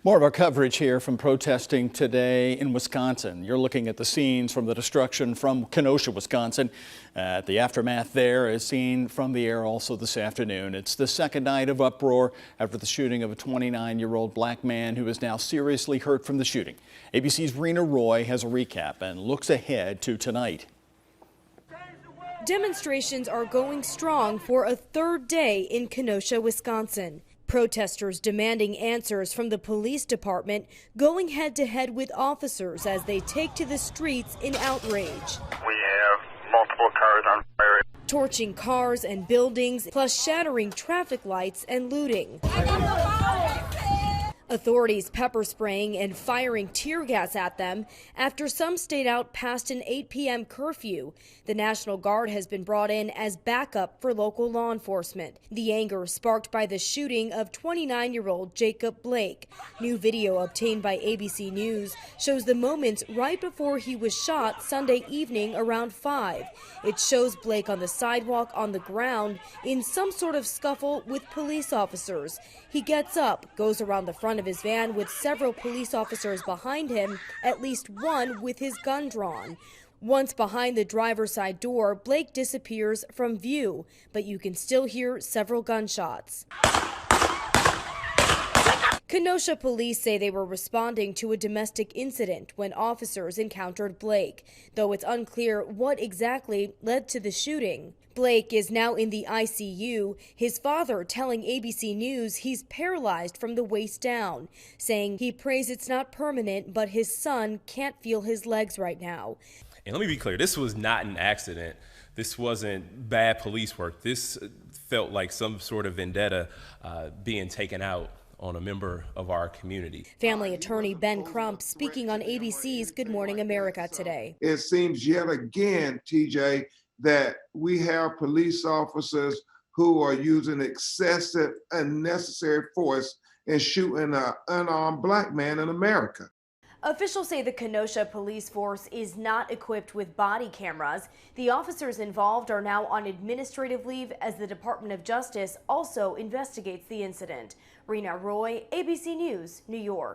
More of our coverage here from protesting today in Wisconsin. You're looking at the scenes from the destruction from Kenosha, Wisconsin. The aftermath there is seen from the air also this afternoon. It's the second night of uproar after the shooting of a 29-year-old black man who is now seriously hurt from the shooting. ABC's Rena Roy has a recap and looks ahead to tonight. Demonstrations are going strong for a third day in Kenosha, Wisconsin. Protesters demanding answers from the police department, going head-to-head with officers as they take to the streets in outrage. We have multiple cars on fire. Torching cars and buildings, plus shattering traffic lights and looting. Authorities pepper spraying and firing tear gas at them after some stayed out past an 8 p.m. curfew. The National Guard has been brought in as backup for local law enforcement. The anger sparked by the shooting of 29-year-old Jacob Blake. New video obtained by ABC News shows the moments right before he was shot Sunday evening around 5. It shows Blake on the sidewalk on the ground in some sort of scuffle with police officers. He gets up, goes around the front of his van with several police officers behind him, at least one with his gun drawn. Once behind the driver's side door, Blake disappears from view, but you can still hear several gunshots. Kenosha police say they were responding to a domestic incident when officers encountered Blake, though it's unclear what exactly led to the shooting. Blake is now in the ICU, his father telling ABC News he's paralyzed from the waist down, saying he prays it's not permanent, but his son can't feel his legs right now. And let me be clear, this was not an accident. This wasn't bad police work. This felt like some sort of vendetta being taken out on a member of our community. Family attorney Ben Crump speaking on ABC's Good Morning America today. It seems yet again, TJ, that we have police officers who are using excessive, unnecessary force and shooting an unarmed black man in America. Officials say the Kenosha police force is not equipped with body cameras. The officers involved are now on administrative leave as the Department of Justice also investigates the incident. Rena Roy, ABC News, New York.